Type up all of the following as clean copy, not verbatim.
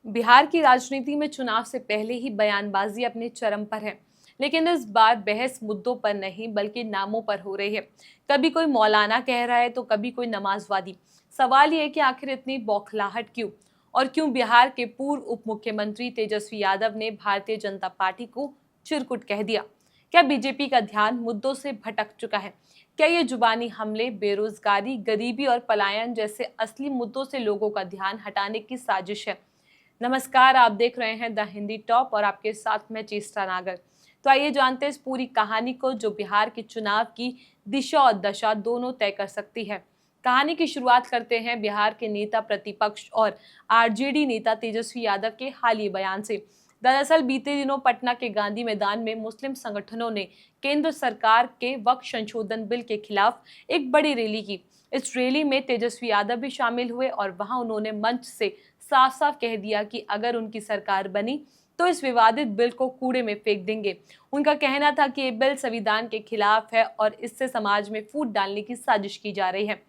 बिहार की राजनीति में चुनाव से पहले ही बयानबाजी अपने चरम पर है, लेकिन इस बार बहस मुद्दों पर नहीं बल्कि नामों पर हो रही है। कभी कोई मौलाना कह रहा है तो कभी कोई नमाजवादी। सवाल ये है कि आखिर इतनी बौखलाहट क्यों, और क्यों बिहार के पूर्व उप मुख्यमंत्री तेजस्वी यादव ने भारतीय जनता पार्टी को चिरकुट कह दिया। क्या बीजेपी का ध्यान मुद्दों से भटक चुका है? क्या ये जुबानी हमले, बेरोजगारी, गरीबी और पलायन जैसे असली मुद्दों से लोगों का ध्यान हटाने की साजिश है? नमस्कार, आप देख रहे हैं द हिंदी टॉप और आपके साथ मैं चेष्टा नागर। तो आइए जानते हैं इस पूरी कहानी को जो बिहार के चुनाव की दिशा और दशा दोनों तय कर सकती है। कहानी की शुरुआत करते हैं बिहार के नेता प्रतिपक्ष और आरजेडी नेता तेजस्वी यादव के हालिया बयान से। दरअसल बीते दिनों पटना के गांधी मैदान में मुस्लिम संगठनों ने केंद्र सरकार के वक्फ संशोधन बिल के खिलाफ एक बड़ी रैली की। इस रैली में तेजस्वी यादव भी शामिल हुए और वहां उन्होंने मंच से साफ साफ कह दिया कि अगर उनकी सरकार बनी तो इस विवादित बिल को कूड़े में फेंक देंगे। उनका कहना था कि ये बिल संविधान के खिलाफ है और इससे समाज में फूट डालने की साजिश की जा रही है।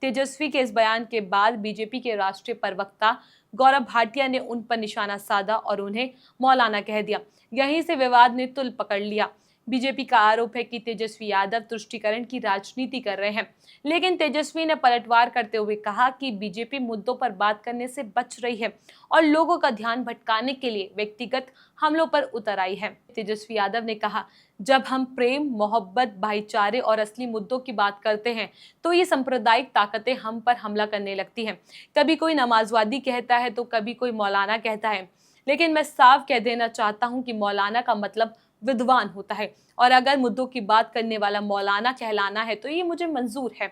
तेजस्वी के इस बयान के बाद बीजेपी के राष्ट्रीय प्रवक्ता गौरव भाटिया ने उन पर निशाना साधा और उन्हें मौलाना कह दिया। यहीं से विवाद ने तुल पकड़ लिया। बीजेपी का आरोप है कि तेजस्वी यादव तुष्टीकरण की राजनीति कर रहे हैं, लेकिन तेजस्वी ने पलटवार करते हुए कहा कि बीजेपी मुद्दों पर बात करने से बच रही है और लोगों का ध्यान भटकाने के लिए व्यक्तिगत हमलों पर उतर आई है। तेजस्वी यादव ने कहा, जब हम प्रेम, मोहब्बत, भाईचारे और असली मुद्दों की बात करते हैं तो ये सांप्रदायिक ताकतें हम पर हमला करने लगती हैं। कभी कोई नमाजवादी कहता है तो कभी कोई मौलाना कहता है, लेकिन मैं साफ कह देना चाहता हूं कि मौलाना का मतलब विद्वान होता है, और अगर मुद्दों की बात करने वाला मौलाना कहलाना है तो ये मुझे मंजूर है।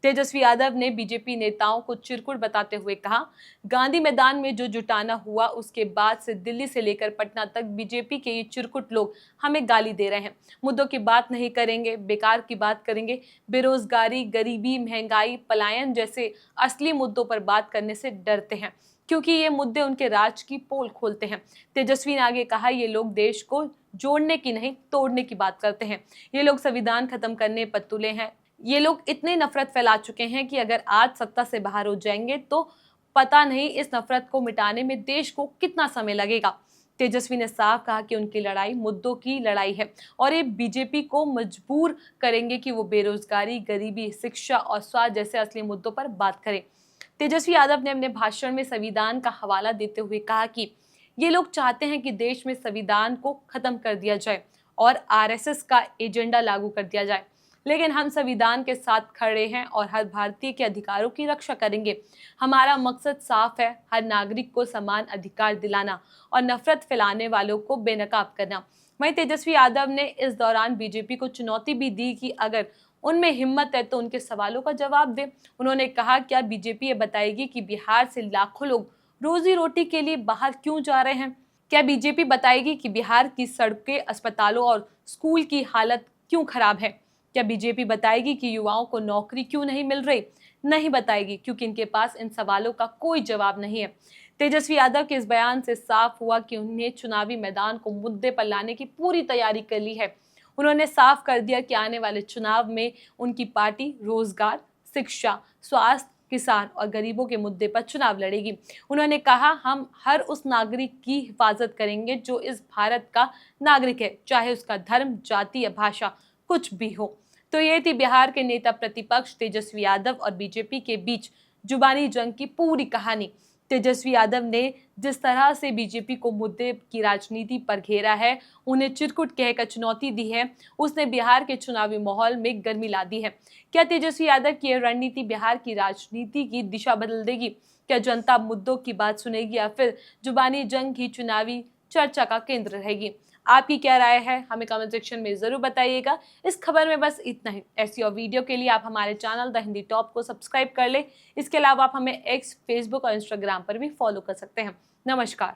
तेजस्वी यादव ने बीजेपी नेताओं को चिरकुट बताते हुए कहा, गांधी मैदान में जो जुटाना हुआ उसके बाद से दिल्ली से लेकर पटना तक बीजेपी के ये चिरकुट लोग हमें गाली दे रहे हैं। मुद्दों की बात नहीं करेंगे, बेकार की बात करेंगे। बेरोजगारी, गरीबी, महंगाई, पलायन जैसे असली मुद्दों पर बात करने से डरते हैं क्योंकि ये मुद्दे उनके राज की पोल खोलते हैं। तेजस्वी ने आगे कहा, ये लोग देश को जोड़ने की नहीं तोड़ने की बात करते हैं। ये लोग संविधान खत्म करने पर तुले हैं। ये लोग इतनी नफरत फैला चुके हैं कि अगर आज सत्ता से बाहर हो जाएंगे तो पता नहीं इस नफरत को मिटाने में देश को कितना समय लगेगा। तेजस्वी ने साफ कहा कि उनकी लड़ाई मुद्दों की लड़ाई है और ये बीजेपी को मजबूर करेंगे कि वो बेरोजगारी, गरीबी, शिक्षा और स्वास्थ्य जैसे असली मुद्दों पर बात करें। तेजस्वी यादव ने अपने भाषण में संविधान का हवाला देते हुए कहा कि ये लोग चाहते हैं कि देश में संविधान को खत्म कर दिया जाए और आरएसएस का एजेंडा लागू कर दिया जाए, लेकिन हम संविधान के साथ खड़े हैं और हर भारतीय के अधिकारों की रक्षा करेंगे। हमारा मकसद साफ है, हर नागरिक को समान अधिकार दिलाना और नफरत फैलाने वालों को बेनकाब करना। वहीं तेजस्वी यादव ने इस दौरान बीजेपी को चुनौती भी दी कि अगर उनमें हिम्मत है तो उनके सवालों का जवाब दे। उन्होंने कहा, क्या बीजेपी ये बताएगी कि बिहार से लाखों लोग रोजी रोटी के लिए बाहर क्यों जा रहे हैं? क्या बीजेपी बताएगी कि बिहार की सड़कें, अस्पतालों और स्कूल की हालत क्यों खराब है? क्या बीजेपी बताएगी कि युवाओं को नौकरी क्यों नहीं मिल रही? नहीं बताएगी, क्योंकि इनके पास इन सवालों का कोई जवाब नहीं है। तेजस्वी यादव के इस बयान से साफ हुआ कि उन्हें चुनावी मैदान को मुद्दे पर लाने की पूरी तैयारी कर ली है। उन्होंने साफ कर दिया कि आने वाले चुनाव में उनकी पार्टी रोजगार, शिक्षा, स्वास्थ्य, किसान और गरीबों के मुद्दे पर चुनाव लड़ेगी। उन्होंने कहा, हम हर उस नागरिक की हिफाजत करेंगे जो इस भारत का नागरिक है, चाहे उसका धर्म, जाति या भाषा कुछ भी हो। तो ये थी बिहार के नेता प्रतिपक्ष तेजस्वी यादव और बीजेपी के बीच जुबानी जंग की पूरी कहानी। तेजस्वी यादव ने जिस तरह से बीजेपी को मुद्दे की राजनीति पर घेरा है, उन्हें चिरकुट कहकर चुनौती दी है, उसने बिहार के चुनावी माहौल में गर्मी ला दी है। क्या तेजस्वी यादव की यह रणनीति बिहार की राजनीति की दिशा बदल देगी? क्या जनता मुद्दों की बात सुनेगी या फिर जुबानी जंग ही चुनावी चर्चा का केंद्र रहेगी? आपकी क्या राय है, हमें कमेंट सेक्शन में जरूर बताइएगा। इस खबर में बस इतना ही। ऐसी और वीडियो के लिए आप हमारे चैनल द हिंदी टॉप को सब्सक्राइब कर ले। इसके अलावा आप हमें एक्स, फेसबुक और इंस्टाग्राम पर भी फॉलो कर सकते हैं। नमस्कार।